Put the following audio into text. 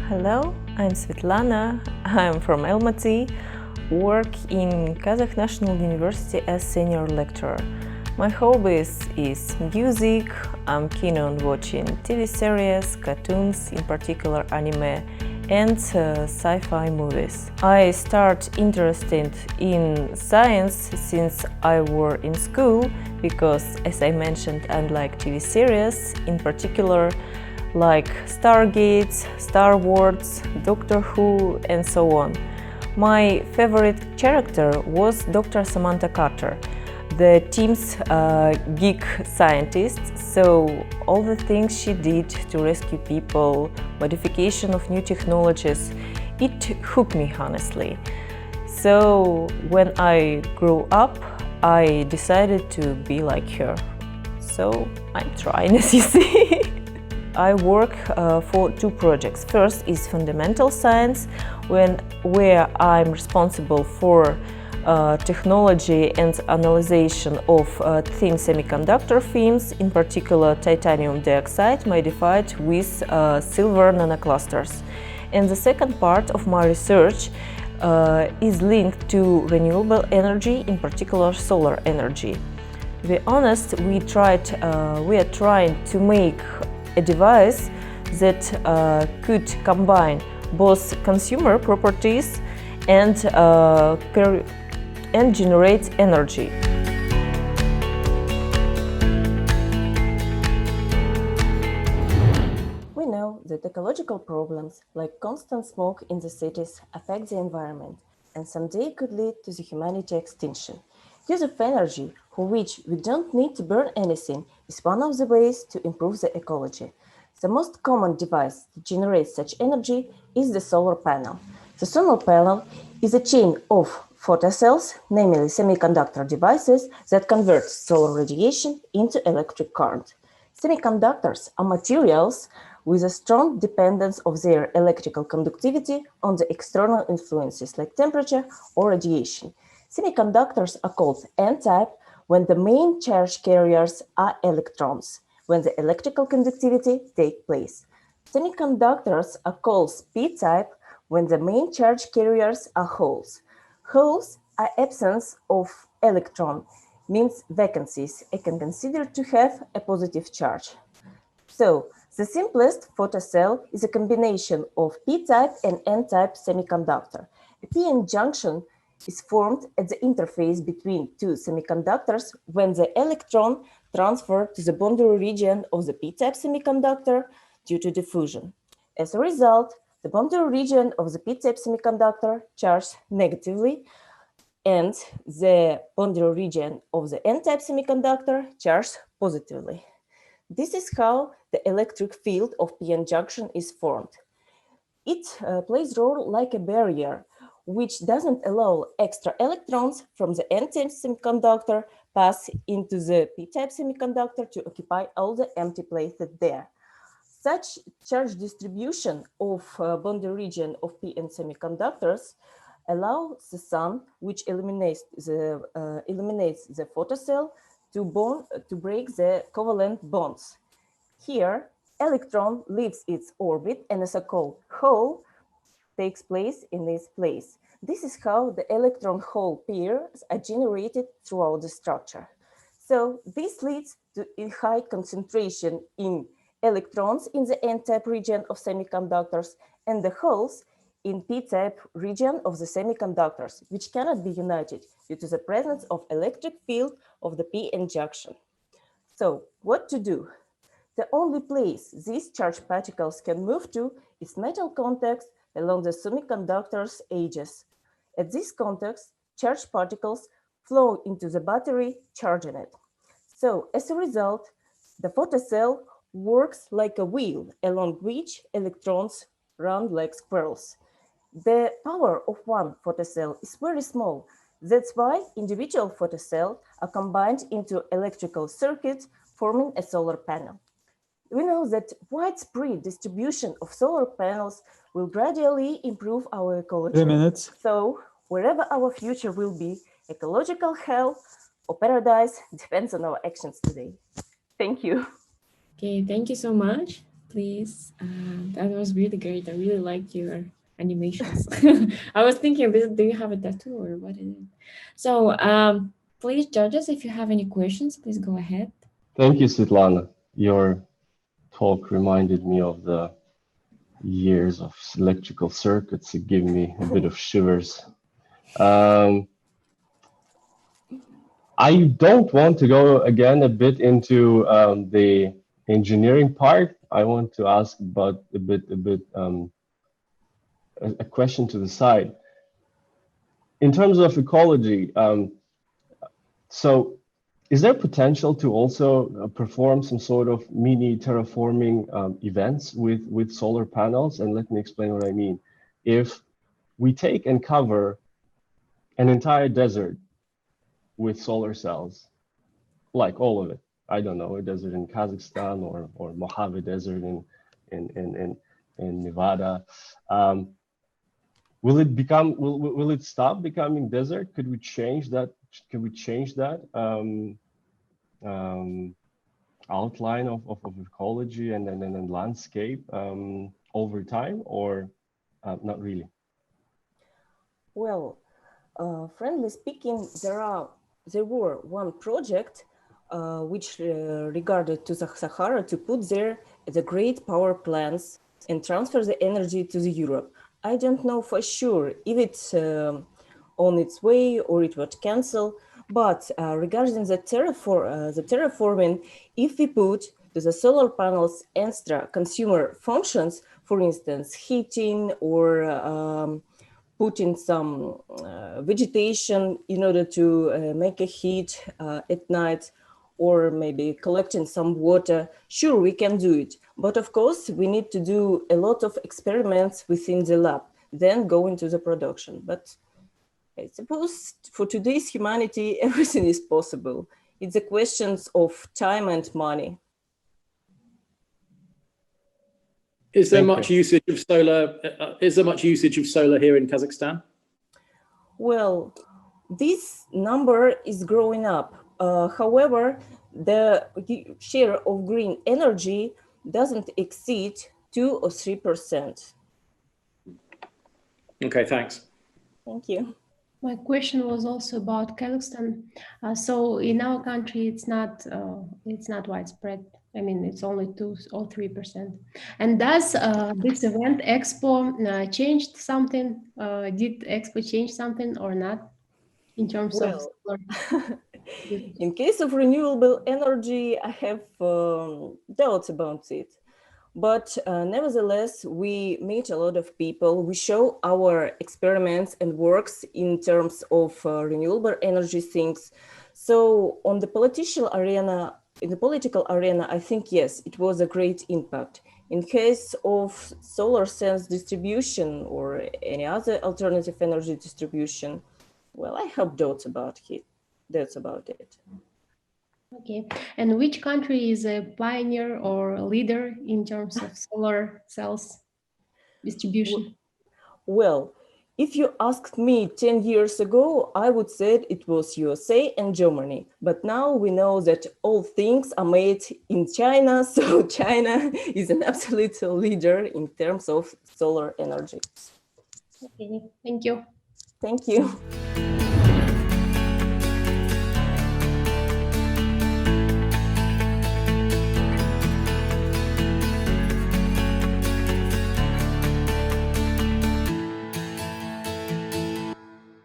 Hello, I'm Svetlana. I'm from Almaty, work in Kazakh National University as senior lecturer. My hobbies is music. I'm keen on watching TV series, cartoons, in particular anime, and sci-fi movies. I start interested in science since I were in school because, as I mentioned, I like TV series, in particular like Stargate, Star Wars, Doctor Who, and so on. My favorite character was Dr. Samantha Carter, the team's geek scientist, so all the things she did to rescue people, modification of new technologies, it hooked me honestly. So when I grew up, I decided to be like her. So I'm trying, as you see. I work for two projects. First is fundamental science, where I'm responsible for technology and analysis of thin semiconductor films, in particular titanium dioxide modified with silver nanoclusters. And the second part of my research is linked to renewable energy, in particular solar energy. To be honest, we are trying to make a device that could combine both consumer properties and generate energy. We know that ecological problems like constant smoke in the cities affect the environment and someday could lead to the humanity extinction. Use of energy, for which we don't need to burn anything, is one of the ways to improve the ecology. The most common device to generate such energy is the solar panel. The solar panel is a chain of photocells, namely semiconductor devices, that convert solar radiation into electric current. Semiconductors are materials with a strong dependence of their electrical conductivity on the external influences like temperature or radiation. Semiconductors are called N-type when the main charge carriers are electrons, when the electrical conductivity takes place. Semiconductors are called P-type when the main charge carriers are holes. Holes are absence of electron, means vacancies, and can consider to have a positive charge. So, the simplest photocell is a combination of P-type and N-type semiconductor. A p-n junction is formed at the interface between two semiconductors when the electron transferred to the boundary region of the p-type semiconductor due to diffusion. As a result, the boundary region of the p-type semiconductor charged negatively, and the boundary region of the n-type semiconductor charged positively. This is how the electric field of p-n junction is formed. It plays a role like a barrier, which doesn't allow extra electrons from the n-type semiconductor pass into the p-type semiconductor to occupy all the empty places there. Such charge distribution of boundary region of p-n semiconductors allows the sun, which eliminates the photocell, to break the covalent bonds. Here, electron leaves its orbit and a so-called hole takes place in this place. This is how the electron-hole pairs are generated throughout the structure. So this leads to a high concentration in electrons in the n-type region of semiconductors and the holes in p-type region of the semiconductors, which cannot be united due to the presence of electric field of the p-n junction. So what to do? The only place these charged particles can move to is metal contacts along the semiconductor's edges. At this contact, charged particles flow into the battery, charging it. So as a result, the photocell works like a wheel along which electrons run like squirrels. The power of one photocell is very small. That's why individual photocells are combined into electrical circuits, forming a solar panel. We know that widespread distribution of solar panels will gradually improve our ecology. 3 minutes. So, wherever our future will be, ecological health or paradise depends on our actions today. Thank you. Okay, thank you so much. please. That was really great. I really liked your animations. I was thinking, do you have a tattoo or what is it? So please, judges, if you have any questions, please go ahead. Thank you, Svetlana. Your talk reminded me of the years of electrical circuits. It gave me a bit of shivers. I don't want to go again a bit into the engineering part. I want to ask about a question to the side. In terms of ecology, so is there potential to also perform some sort of mini terraforming events with solar panels? And let me explain what I mean. If we take and cover an entire desert with solar cells, like all of it, I don't know, a desert in Kazakhstan or Mojave Desert in Nevada, will it stop becoming desert? Could we change that? Can we change that outline of ecology and landscape over time, or not really? Well, frankly speaking, there were one project which regarded to the Sahara to put there the great power plants and transfer the energy to the Europe. I don't know for sure if it's on its way or it was cancelled, but regarding the terraforming, if we put to the solar panels extra consumer functions, for instance, heating or putting some vegetation in order to make a heat at night, or maybe collecting some water, sure, we can do it. But of course, we need to do a lot of experiments within the lab, then go into the production. But I suppose for today's humanity, everything is possible. It's a question of time and money. Is there much usage of solar? Is there much usage of solar here in Kazakhstan? Well, this number is growing up. However, the share of green energy doesn't exceed 2 or 3%. Okay, thanks. Thank you. My question was also about Kazakhstan. So in our country, it's not widespread. I mean, it's only 2 or 3%. And does this event Expo changed something? Did Expo change something or not in terms of solar? In case of renewable energy, I have doubts about it. But nevertheless, we meet a lot of people. We show our experiments and works in terms of renewable energy things. So on the political arena, I think, yes, it was a great impact. In case of solar cells distribution or any other alternative energy distribution, well, I have doubts about it. Okay, and which country is a pioneer or leader in terms of solar cells distribution? Well, if you asked me 10 years ago, I would say it was USA and Germany. But now we know that all things are made in China, so China is an absolute leader in terms of solar energy. Okay, thank you. Thank you.